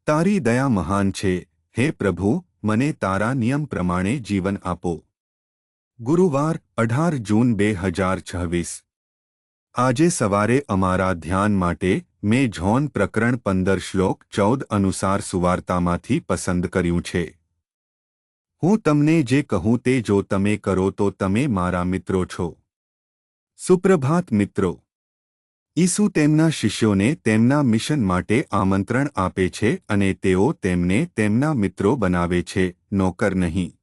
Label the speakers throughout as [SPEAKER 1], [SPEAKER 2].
[SPEAKER 1] તારી દયા મહાન છે, હે પ્રભુ, મને તારા નિયમ પ્રમાણે જીવન આપો. ગુરુવાર 18 જૂન 2026. આજે સવારે અમારા ધ્યાન માટે મેં જોન પ્રકરણ 15 શ્લોક 14 અનુસાર સુવાર્તામાંથી પસંદ કર્યું છે. હું તમને જે કહું તે જો તમે કરો તો તમે મારા મિત્રો છો. સુપ્રભાત મિત્રો. ઈસુ તેમના શિષ્યોને તેમના મિશન માટે આમંત્રણ આપે છે અને તેઓ તેમને તેમના મિત્રો બનાવે છે, નોકર નહીં.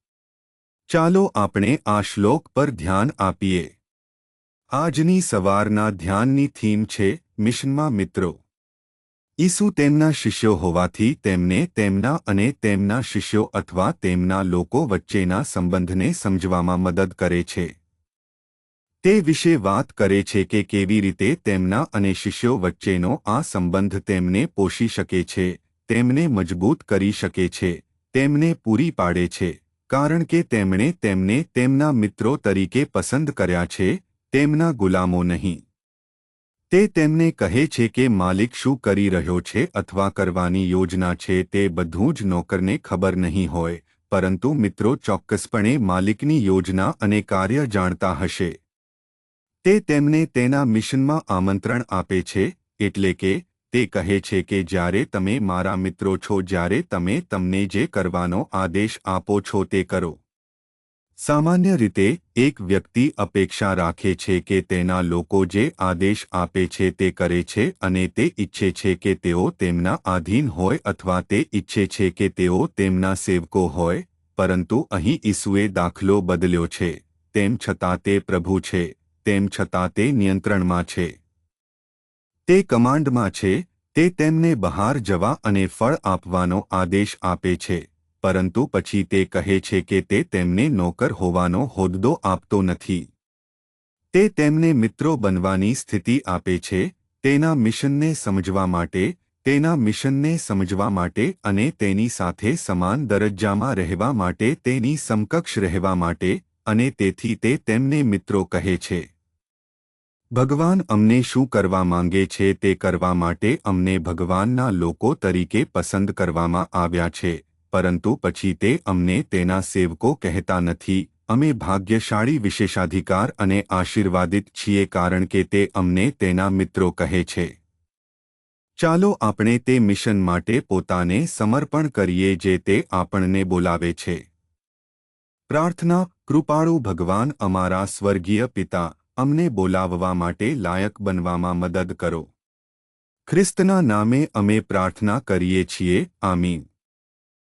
[SPEAKER 1] ચાલો આપણે આ શ્લોક પર ધ્યાન આપીએ. આજની સવારના ધ્યાનની થીમ છે મિશનમાં મિત્રો. ઈસુ તેમના શિષ્યો હોવાથી તેમને તેમના અને તેમના શિષ્યો અથવા તેમના લોકો વચ્ચેના સંબંધને સમજવામાં મદદ કરે છે. તે વિશે વાત કરે છે કે કેવી રીતે તેમના અને શિષ્યો વચ્ચેનો આ સંબંધ તેમને પોષી શકે છે, તેમને મજબૂત કરી શકે છે, તેમને પૂરી પાડે છે, કારણ કે તેમણે તેમને તેમના મિત્રો તરીકે પસંદ કર્યા છે, તેમના ગુલામો નહીં. તે તેમને કહે છે કે માલિક શું કરી રહ્યો છે અથવા કરવાની યોજના છે તે બધું જ નોકરને ખબર નહીં હોય, પરંતુ મિત્રો ચોક્કસપણે માલિકની યોજના અને કાર્ય જાણતા હશે. તે તેમને તેના મિશનમાં આમંત્રણ આપે છે, એટલે કે તે કહે છે કે જ્યારે તમે મારા મિત્રો છો, જ્યારે તમે તમને જે કરવાનો આદેશ આપો છો તે કરો. સામાન્ય રીતે એક વ્યક્તિ અપેક્ષા રાખે છે કે તેના લોકો જે આદેશ આપે છે તે કરે છે અને તે ઈચ્છે છે કે તેઓ તેમના આધીન હોય અથવા તે ઈચ્છે છે કે તેઓ તેમના સેવકો હોય, પરંતુ અહીં ઈસુએ દાખલો બદલ્યો છે. તેમ છતાં તે પ્રભુ છે, તેમ છતાં તે નિયંત્રણમાં છે. તે કમાન્ડમાં છે, તે તેમને બહાર જવા અને ફળ આપવાનો આદેશ આપે છે, પરંતુ પછી તે કહે છે કે તે તેમને નોકર હોવાનો હોદ્દો આપતો નથી. તે તેમને મિત્રો બનવાની સ્થિતિ આપે છે, તેના મિશનને સમજવા માટે, તેના મિશનને સમજવા માટે અને તેની સાથે સમાન દરજ્જામાં રહેવા માટે, તેની સમકક્ષ રહેવા માટે, અને તેથી તે તેમને મિત્રો કહે છે. ભગવાન અમને શું કરવા માંગે છે તે કરવા માટે અમને ભગવાનના લોકો તરીકે પસંદ કરવામાં આવ્યા છે, પરંતુ પછી તે અમને તેના સેવકો કહેતા નથી. અમે ભાગ્યશાળી વિશેષાધિકાર અને આશીર્વાદિત છીએ કારણ કે તે અમને તેના મિત્રો કહે છે. ચાલો આપણે તે મિશન માટે પોતાને સમર્પણ કરીએ જે તે આપણને બોલાવે છે. પ્રાર્થના. કૃપાળુ ભગવાન, અમારા સ્વર્ગીય પિતા, અમને બોલાવવા માટે લાયક બનવામાં મદદ કરો. ખ્રિસ્તના નામે અમે પ્રાર્થના કરીએ છીએ. આમીન.